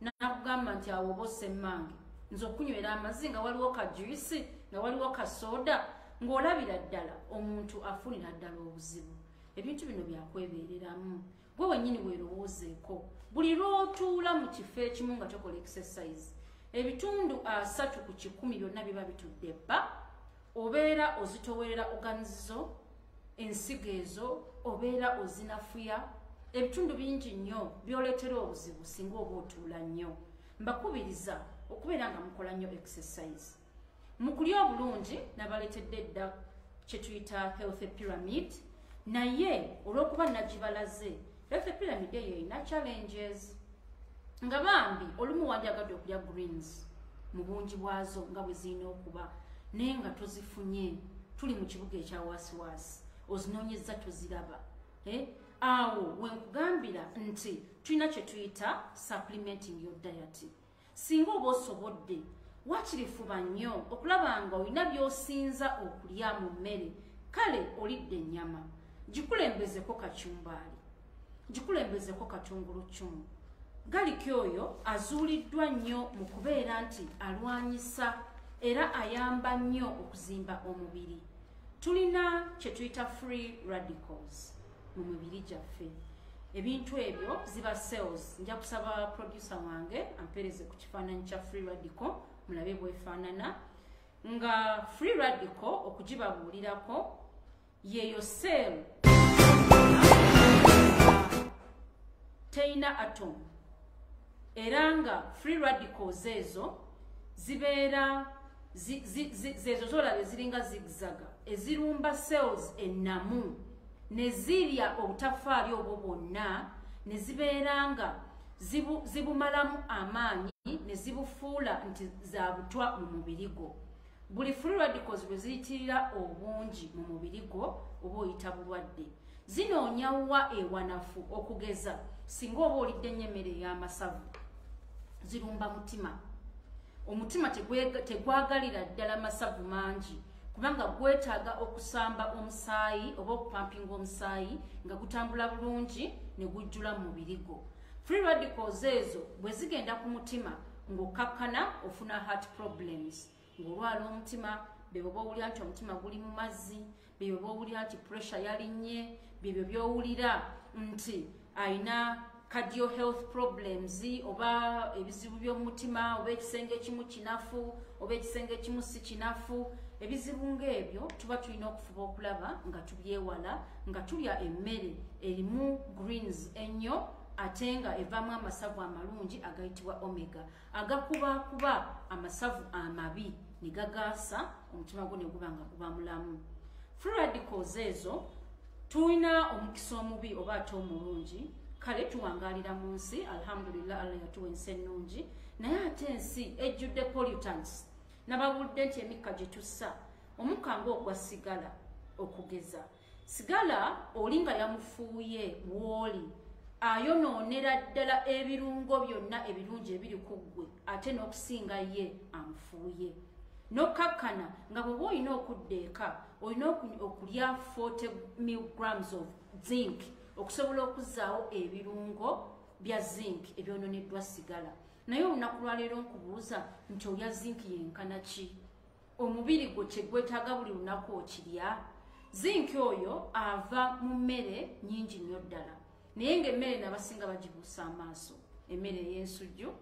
n'akugamba nti awo oba ossemmange nze okunywera amazzi nga waliwo ka juice, nga waliwo ka soda, ng'olabira ddala omuntu afunira ddala obuzibu. Ebintu bino byakwebeereramu. Gwe wennyini weerowoozeeko. Buli lw'otuula mu kifo ekimu nga tokola exercise, ebitundu 3 ku 10 byonna biba bitudde bba, obeera ozitowerera organizo ensigo ezo obeera ozinafuya ebitundu bingi nnyo byoleetera obuzibu singa oba otuula nnyo. Mbakubiriza okubeera nga mukola nnyo exercise. Mu kulya obulungi nabaleetedde dda kye tuyita health pyramid, naye olw'okuba nagibalaze health pyramid eyo erina challenges. Nga bambi olumu wandyagadde okulya greens mu bungi bwazo nga bwe zirina okuba naye nga tozifunye. Tuli mu kibuga ekya waasiwaasi, ozinoonyezza toziraba. Awo wenkugambira nti tulina kye tuyita supplementing your diet. Singa oba osobodde wakirifuba nnyo okulaba nga olina by'osinza okulya mu mmere, kale olidde ennyama, gikulembezeko kacumbaali, gikulembezeko katungulucumu. Galiki oyo azuuliddwa nnyo mu kubeera nti alwanyisa era ayamba nnyo okuzimba omubiri. Tulina kye tuyita free radicals mu mibiri gyaffe. Ebintu ebyo ziba cells. Nja kusaba producer wange ampereze ku kifaananyi kya free radical mulabe bwefaanana. Nga free radical okugibabuulirako yeeyo cell teina atom, era nga free radicals ezo zibeera zezo zolabe ziringa zigzaga ezirumba cells ennamu ne zirya obutafaali obwo bwonna ne zibeera nga zibumalamu amaanyi ne zibufuula nti za butwa mu mubiri gwo. Buli free radicals bwe ziyitirira obungi mu mubiri gwo oba oyita bulwadde. Zinoonya ewanafu okugeza singa oba olidde nnyo emmere ey'amasavu zirumba mutima. Omutima tegwagalira ddala masavu mangi kubanga gwetaaga okusamba omusaayi oba okupampinga omusaayi nga gutambula bulungi ne gujjula mu mubiri gwo. Free radicals ezo bwe zigenda ku mutima ng'okkakkana ofuna heart problems, ng'olwala omutima, bebyo bw'owulira nti omutima guli mu mazzi, bebyo bw'owulira nti pressure yalinnye, bebyo by'owulira nti ayina cardio health problems oba ebizibu by'omutima oba ekisenge ekimu kinafu oba ekisenge ekimu si kinafu. Ebizibu ng'ebyo tuba tulina okufuba okulaba nga tubyewala, nga tulya emmere erimu greens ennyo ate nga evaamu amasavu amalungi agayitibwa omega agakubakuba amasavu amabi ne gagaasa omutima gwo ne guba nga guba mulamu. Free radicals ezo tulina omukisa omubi oba ate omulungi. Kale tuwangalira mu nsi, alhamdulillah Allah yatuwa ensi ennungi, naye ate ensi ejjudde pollutants. Nababudde nti emikka gye tussa omukka ng'ogwa sigala okugeza. Sigala olinga yamufuuye w'oli ayonoonera ddala ebirungo byonna ebirungi ebiri ku ggwe ate n'okusinga ye amufuuye. N'okkakkana nga bw'oba olina okudda eka olina okulya 40 mg of zinc okusobola okuzzaawo ebirungo bya zinc ebyononeddwa sigala. Naye olunaku lwaleero nkubuuza nti olya zinc yenkana ki? Omubiri gwo kye gwetaaga buli lunaku okirya? Zinc oyo ava mu mmere nnyingi nnyo ddala, naye ng'emmere n'abasinga bagibuusa amaaso. Emmere ey'ensujju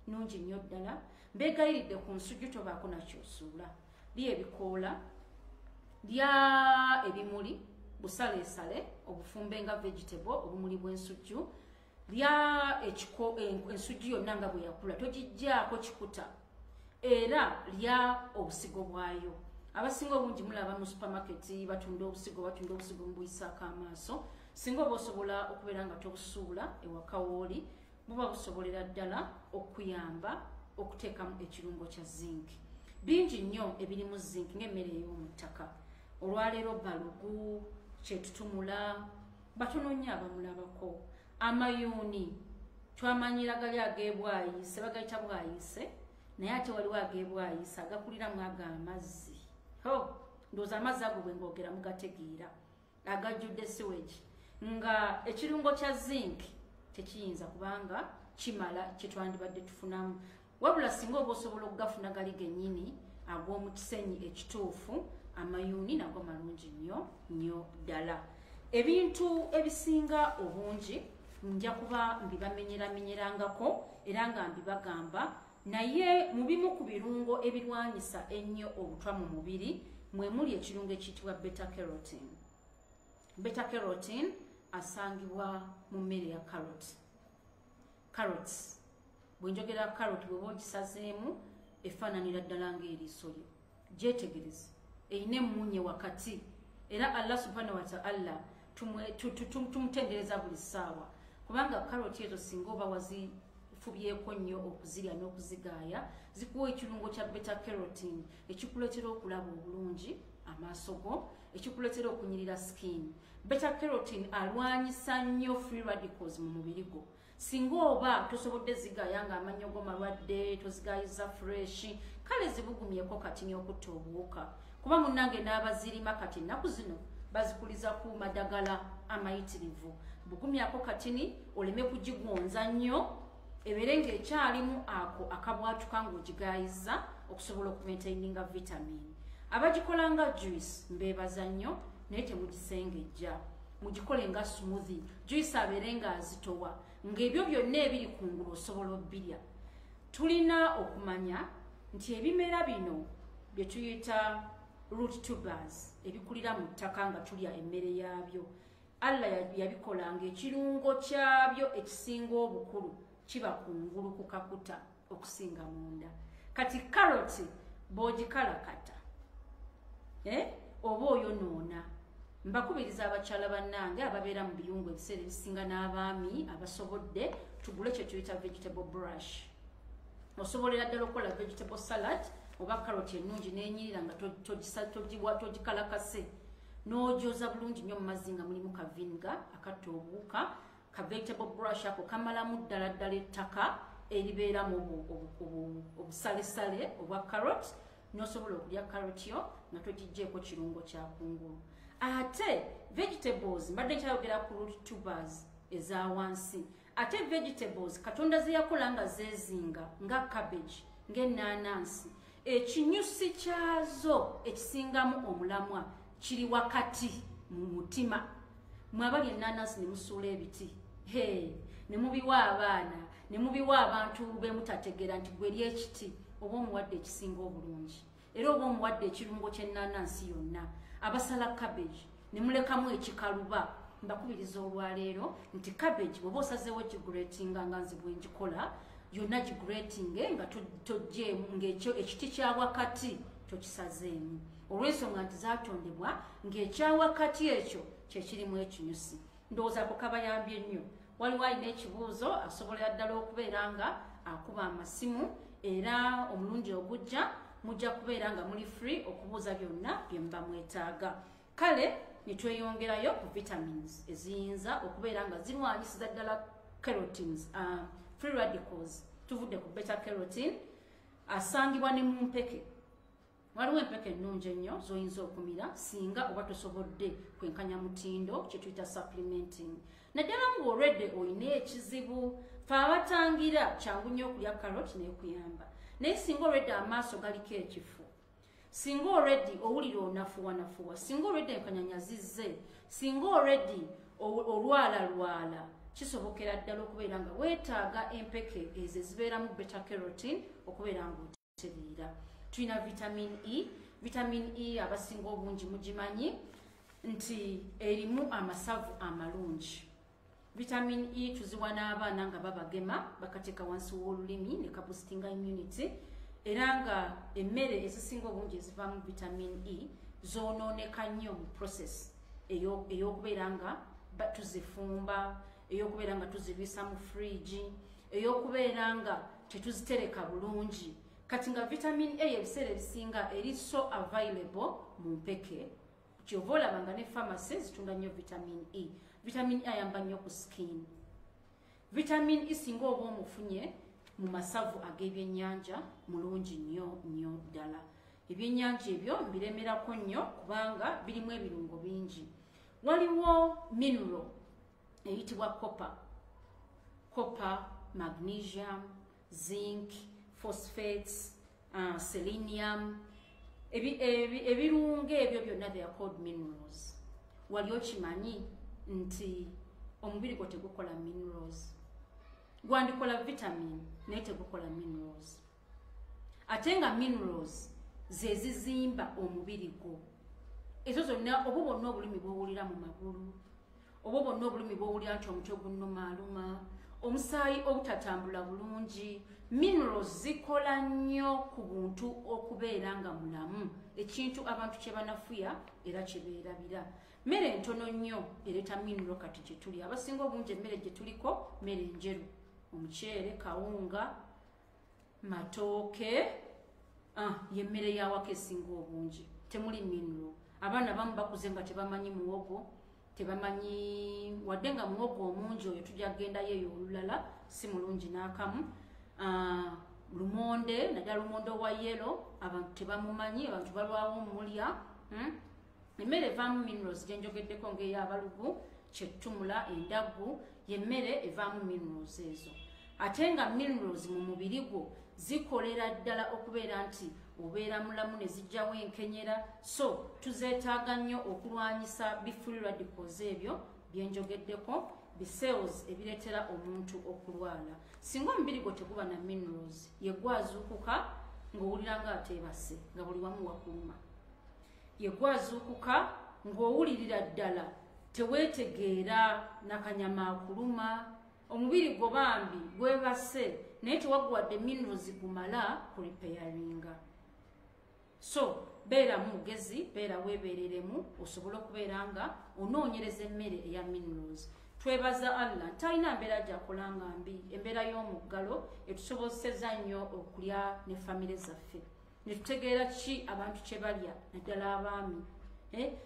nnungi nnyo ddala. Mbeegayiridde ku nsujju tobaako nakyosuula. Lya ebikoola, lya ebimuli busaleesale, obufumbe nga vegetable, obumuli bw'ensujju, lya ensujju yonna nga bwe yakula togijjaako kikuta, era lya obusigo bwayo. Abasinga obungi mulaba mu supermarket batunda obusigo mbuyisaako amaaso. Singa oba osobola okubeera nga tobusuula ewaka wooli, buba busobolera ddala okuyamba okuteekamu ekirungo kya zinc. Bingi nnyo ebirimu zinc ng'emmere ey'omu ttaka. Olwaleero balugu, kyetutumula, batono nnyo abamulabako. Amayuuni twamanyira gali ag'ebwayise, bagayita bwayise, naye ate waliwo ag'ebwayise agakuliramu ago amazzi. Ndowooza amazzi ago bwe ngoogera mugategeera, agajjudde sewage. Nga ekirungo kya zinc tekiyinza kubanga kimala kye twandibadde tufunamu. Wabula singa oba osobola okugafuna gali gennyini ag'omu kisenyi ekituufu, amayuuni nago malungi nnyo ddala. Ebintu ebisinga obungi nja kuba mbibamenyeramenyerangako era nga mbibagamba, naye mu bimu ku birungo ebirwanyisa ennyo obutwa mu mubiri mwe muli ekirungo ekiyitibwa beta carotene. beta carotene asangibwa mu mmere ya carrots bwenjogera carrot bwe ogisazeemu efaananira ddala ng'eriiso lyo gyetegereze eyina emmunye wakati era Allah subhanahu wa ta'ala tumutendereza buli ssaawa kubanga carrot ezo singa oba wazifubyeko nnyo okuzirya n'okuzigaaya zikuwa ekirungo kya beta carotene ekikuleetera okulaba obulungi amaaso go ekikuleetera okunyirira skin. Beta carotene alwanyisa nnyo free radicals mu mubiri gwo singa oba tosobodde zigaaya nga amannyo go malwadde tozigaayiza fresh kale zibugumyeko kati n'okutta obuwuka kuba munnange n'abazirima kati ennaku zino bazikuliza ku madagala amayitirivu bugumyako katini oleme kugigonza nnyo ebeere ng'ekyalimu ako akabwatuka ng'ogigayiza okusobola okumaintaininga vitamin. Abagikola nga juice mbeebaza nnyo naye temugisengejja mugikole nga smoothie juice abeere nga azitowa ng'ebyo byonna ebiri kungulu osobola obbirya. Tulina okumanya nti ebimera bino bye tuyita root tubers ebikulira mu ttaka nga tulya emmere yaabyo Allah yabikola ng'ekirungo kyabyo ekisinga obukulu kiba kungulu ku kakuta okusinga munda. Kati carrot bw'ogikalakata oba oyonoona. Mbakubiriza abakyala bannange ababeera mu biyungu ebiseera ebisinga n'abaami abasobodde tugule kye tuyita vegetable brush. Osobolera ddala okukola vegetable salad oba carrot ennungi n'enyirira nga togikalakase n'ogyoza bulungi nnyo mu mazzi nga mulimu ka vinegar akatta obuwuka ka vegetable brush ako kamalamu ddala ddala ettaka eribeeramu obusalesale obwa carrot n'osobola okulya carrot yo nga togigjeeko kirungo kya kungulu. Ate vegetables mbadde nkyayogera ku root tubers eza wansi. Ate vegetables Katonda ze yakola nga zeezinga nga cabbage ng'ennaanansi ekinyusi kyazo ekisingamu omulamwa kiri wakati mu mutima. Mwabali ennaanansi ne musuula ebiti ne mubiwa abaana ne mubiwa abantu be mutategeera nti gwe ly'ekiti oba omuwadde ekisinga obulungi era oba omuwadde ekirungo ky'ennaanansi yonna. Abasala cabbage ne mulekamu ekikaluba. Mbakubiriza olwaleero nti cabbage bw'oba osazeewo gigratinga nga nze bwe ngikola yonna gigratinge nga toggyeemu ng'ekyo ekiti kya wakati tokisazeemu olw'ensonga nti zaatondebwa ng'ekyawakati ekyo kyekirimu ekinyusi. Ndowooza ako kabayambye nnyo. Waliwo alina ekibuuzo asobolera ddala okubeera nga akuba amasimu era omulundi ogujja mujja kubeera nga muli free okubuuza byonna bye muba mwetaaga. Kale ne tweyongerayo ku vitamins eziyinza okubeera nga zirwanyisiza ddala carotenes free radicals. Tuvudde ku beta carotene asangibwa ne mu mpeke. Waliwo empeke ennungi ennyo z'oyinza okumira singa oba tosobodde kwenkanya mutindo kye tuyita supplementing. Naddala ng'olwedde olina ekizibu fe abatangira kyangu nnyo okulya carrot n'ekuyamba. Naye singa olwedde amaaso galiko ekifu, singa olwedde owulira onafuwanafuwa, singa olwedde enkanyanyazizze, singa olwedde olwalalwala, kisobokera ddala okubeera nga weetaaga empeke ezo ezibeeramu beta carotene okubeera ng'otereera. Tulina vitamin E. Vitamin E abasinga obungi mugimanyi nti erimu amasavu amalungi. Vitamin E tuziwa n'abaana nga babagema bakateeka wansi w'olulimi ne kaboostinga immunity era nga emmere ezisinga obungi ezivaamu vitamin E zoonooneka nnyo mu process ey'okubeera nga tuzifumba, ey'okubeera nga tuzirwisa mu fridge, ey'okubeera nga tetuzitereka bulungi. Kati nga vitamin A ebiseera ebisinga eri so available mu mpeke kyova olaba nga ne pharmacy zitunda nnyo vitamin E. Vitamin E ayamba nnyo ku skin. Vitamin E singa oba omufunye mu masavu ag'ebyennyanja mulungi nnyo nnyo ddala. Ebyennyanja ebyo mbiremerako nnyo kubanga birimu ebirungo bingi. Waliwo mineral eyitibwa copper, magnesium, zinc, phosphates, selenium. Ebirungo ebyo byonna they are called minerals. Wali okimanyi nti omubiri gwo tegukola minerals. Gwandikola vitamin naye tegukola minerals. Ate nga minerals ze zizimba omubiri gwo. ezo zonna obo bonna obulumi bw'owulira mu magulu, obo bonna obulumi bw'owulira nti omutwe gunnumaaluma, omusaayi obutatambula bulungi. Minerals zikola nnyo ku buntu okubeera nga mulamu, ekintu abantu kye banafuya era kye beerabira. Mmere ntono nnyo ereeta mineral kati gye tuli. Abasinga obungi emmere gye tuliko mmere njeru, omuceere, kawunga, matooke, yemmere y'awaka esinga obungi, temuli mineral. Abaana bamu bakuze nga tebamanyi muwogo, tebamanyi wadde nga muwogo omungi oyo tujja kgendayo eyo olulala si mulungi n'akamu. Lumonde, naddala lumonde wa yellow, abantu tebamumanyi, abantu balwawo mulya. Emmere evaamu minerals gye njogeddeko ng'ey'abalugu, kyettumula, endaggu, yemmere evaamu minerals ezo. Ate nga minerals mu mubiri gwo zikolera ddala okubeera nti obeera mulamu ne zijjawo enkenyera, so tuzeetaaga nnyo okulwanyisa bi free radicals ebyo bye njogeddeko, bi cells ebireetera omuntu okulwala. Singa omubiri gwo teguba na minerals, yegwazuukuka ng'owulira ng'ateebase, nga buli wamu wakuluma. Yegwazuukuka ng'owulirira ddala teweetegeera n'akanyama akuluma, omubiri gwo bambi gwebase naye tewaggwadde minerals gumala kuripeyeringa. So beera mugezi, beera weebereremu osobole okubeera nga onoonyereza emmere eya minerals. Twebaza Allah talina mbeera gy'akola nga mbi, embeera y'omuggalo etusobozesezza nnyo okulya ne famire zaffe, ne tutegeera ki abantu kye balya naddala abaami.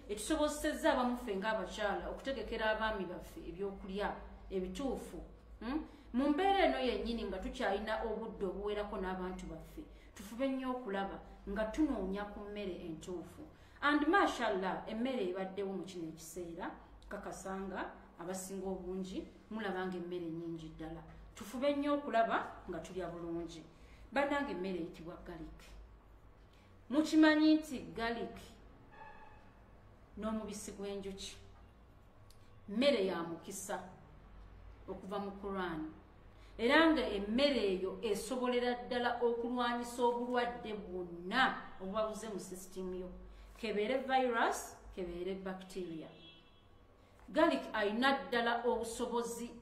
Etusobozesezza abamu ffe ng'abakyala okutegekera abaami baffe ebyokulya ebituufu. Mu mbeera eno yennyini nga tukyalina obudde obuwerako n'abantu baffe, tufube nnyo okulaba nga tunoonya ku mmere entuufu. And mashallah emmere ebaddewo mu kino ekiseera, kakasanga abasinga obungi mulaba nga emmere nnyingi ddala. Tufube nnyo okulaba nga tulya bulungi. Bannange emmere eyitibwa garlic. Mukimanyi nti garlic n'omubisi gw'enjuki mmere ya mukisa okuva mu Quran, era nga emmere eyo esobolera ddala okulwanyisa obulwadde bwonna obubabuze mu system yo, kebeere virus, kebeere bacteria. Garlic ayina ddala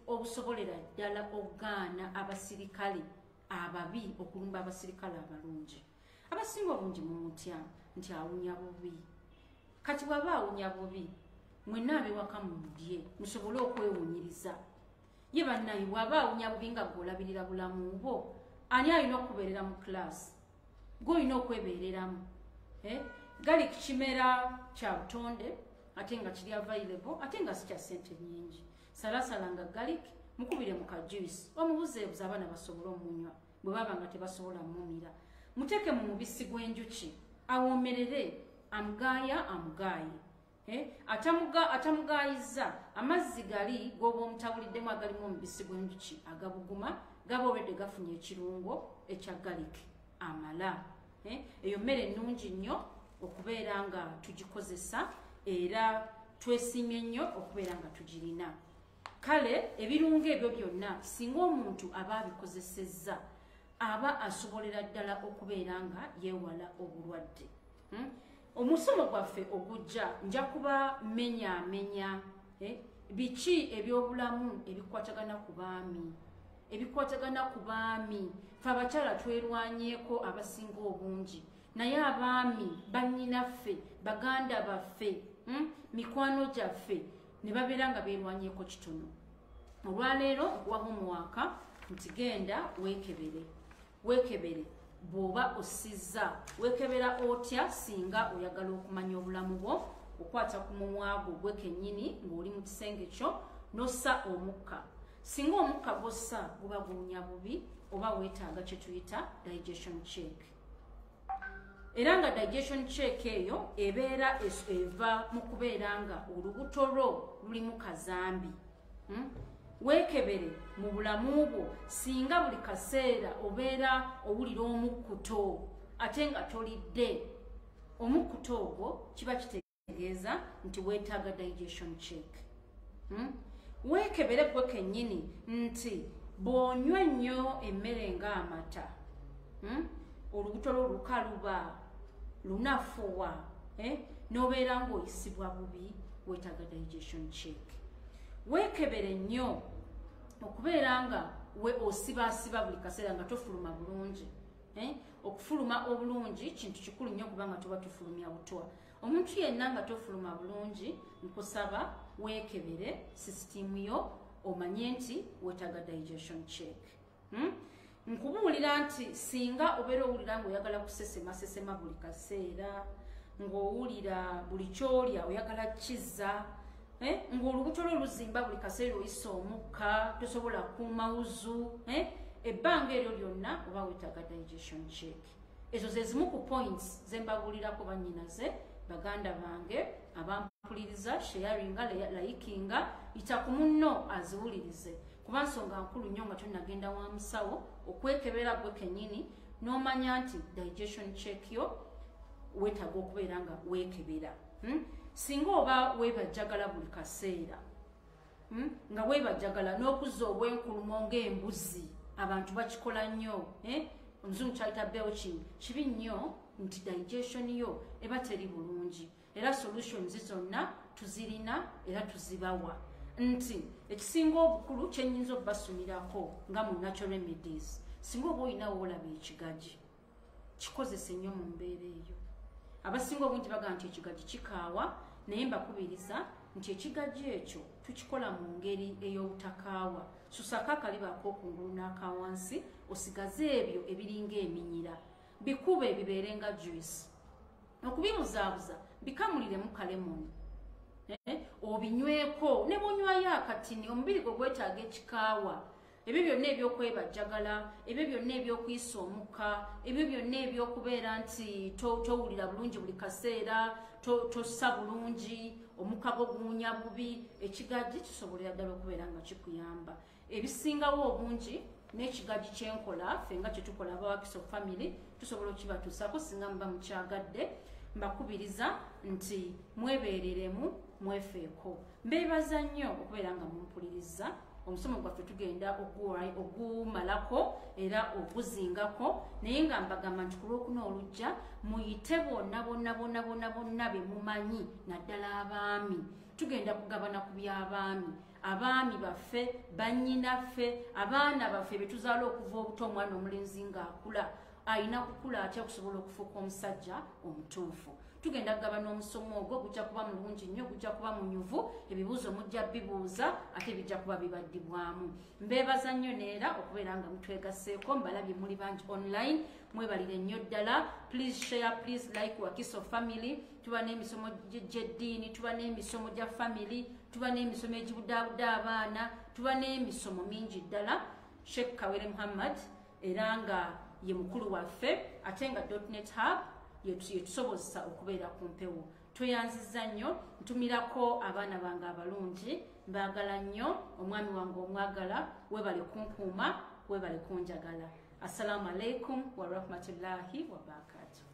obusobolera ddala okugaana abasirikale ababi okulumba abasirikale abalungi. Abasinga obungi mumutya nti awunya bubi. Kati bw'aba awunya bubi, mwenna abewaka mumulye musobole okwewunyiriza. Ye bannaye bw'aba awunya bubi nga gw'olabirira bulamu bwo, ani alina okubeerera mu class? Gw'olina okwebeereramu. Garlic kimera kya butonde ate nga kiri available, ate nga si kya ssente nnyingi. Salasala nga garlic mukubire mu kajuice, omubuzeebuze abaana basobole omunywa bwe baba nga tebasobola mumira. Muteeke mu mubisi gw'enjuki awoomerere, amugaaya amugaaye. Atamugaayizza amazzi gali g'oba omutabuliddemu agalimu omubisi gw'enjuki agabuguma gaba olwedde gafunye ekirungo ekya garlic amala. Eyo mmere ennungi nnyo okubeera nga tugikozesa era twesimye nnyo okubeera nga tugirina. Kale ebirungo ebyo byonna singa omuntu aba abikozesezza aba asobolera ddala okubeera nga yeewala obulwadde. Omusomo gwaffe ogujja nja kuba menya biki ebyobulamu ebikwatagana ku baami, ffe abakyala twerwanyeeko abasinga obungi, naye abaami bannyinaffe, baganda baffe, mikwano gyaffe ne babeera nga beerwanyeeko kitono. Olwaleero nkuwa homework nti genda weekebere bw'oba osizza, weekebera otya singa oyagala okumanya obulamu bwo, okwata ku mumwa gwo gwe kennyini ng'oli mu kisenge kyo n'ossa omukka. Singa omukka gw'ossa guba guwunya bubi oba weetaaga kye tuyita digestion check. Era nga digestion check eyo ebeera eva mu kubeera nga olubuto lwo lulimu kazambi. Weekebere mu bulamu bwo singa buli kaseera obeera owulira omukkuto ate nga tolidde. Omukkuto ogwo kiba kitegeeza nti weetaaga digestion check. Weekebere gwe kennyini nti bw'onywa nnyo emmere ng'amata, olubuto lwo lukaluba, lunafuwa, nobeera ng'oyisibwa bubi weetaaga digestion check. Weekebere nnyo okubeera nga we osibaasiba buli kaseera nga tofuluma bulungi. Okufuluma obulungi kintu kikulu nnyo kubanga tuba tufulumya butwa. Omuntu yenna nga tofuluma bulungi nkusaba weekebere sisitimu yo omanye nti weetaaga digestion check. Nkubuulira nti singa obeera owulira ng'oyagala kusesema buli kaseera, ng'owulira buli kyolya oyagala kizza, ng'olubuto lwo luzimba buli kaseera oyisa omukka, tosobola kuuma wuzu, ebbanga eryo lyonna oba weetaaga digestion check. Ezo ze zimu ku points ze mbabuulirako bannyinaze, baganda bange abampuliriza, sharinga, likinga, yita ku munno aziwulirize. Kuba nsonga nkulu nnyo nga tonnagenda wa musawo okwekebera gwe kennyini n'omanya nti digestion check yo weetaaga okubeera nga weekebera. Singa oba weebajjagala buli kaseera, nga weebajjagala n'okuzza obwenkulumo ng'embuzi, abantu bakikola nnyo, omuzungu kyayita belching, kibi nnyo nti digestion yo eba teri bulungi. Era solutions zonna tuzirina era tuzibawa. Nti ekisinga obukulu kyennyinza okubasumirako nga mu natural remedies, singa oba olinawo olaba ekigaji kikozese nnyo mu mbeera eyo. Abasinga obungi bagamba nti ekigaji kikaawa, naye mbakubiriza nti ekigaji ekyo tukikola mu ngeri ey'obutakaawa. Susako akaliba ak'okungulu n'akawansi, osigaze ebyo ebiringa eminyira, bikube bibeere nga juice. Okubibuzaabuza bikamuliremu kalemoni, obinyweko ne bonywayo akatini, omubiri gwe gwetaaga ekikaawa. Ebyo byonna ebyokwebajjagala, ebyo byonna ebyokuyisa omukka, ebyo byonna ebyokubeera nti towulira bulungi buli kaseera, tossa bulungi, omukka gwo guwunya bubi, ekigaji kisobolera ddala okubeera nga kikuyamba. Ebisingawo obungi n'ekigaji kyenkola, ffe nga kye tukola abawakiso family, tusobola okibatuusako singa muba mukyagadde. Mbakubiriza nti mwebeereremu, mwefeeko. Mbeebaza nnyo okubeera nga mumpuliriza. Omusomo gwaffe tugenda ogumalako era oguzingako, naye nga mbagamba nti ku lwokuna olujja muyite bonna be mumanyi, naddala abaami. Tugenda kugabana ku by'abaami, abaami baffe, bannyinaffe, abaana baffe be tuzaala okuva obuto, omwana omulenzi ng'akula ayina kukula atya okusobola okufuuka omusajja omutuufu. Tugenda kugabana omusomo ogwo, gujja kuba mulungi nnyo, gujja kuba munyuvu, ebibuuzo mujja bibuuza ate bijja kuba bibaddibwamu. Mbeebaza nnyo neera okubeera nga mutwegasseeko, mbalabye muli bangi online, mwebalire nnyo ddala. Please share, please like Wakiso family. Tuba n'emisomo gy'eddiini, tuba n'emisomo gya family, tuba n'emisomo egibudaabuda abaana, tuba n'emisomo mingi ddala. Sheikh Kawere Muhammad era nga ye mukulu waffe, ate nga .net hub yetusobozesa okubeera ku mpewo. Tweyanziza nnyo, ntumirako abaana bange abalungi, mbaagala nnyo, omwami wange omwagala, webale kunkuuma, webale kunjagala. Assalamu alaikum wa rahmatullahi wa barakatuh.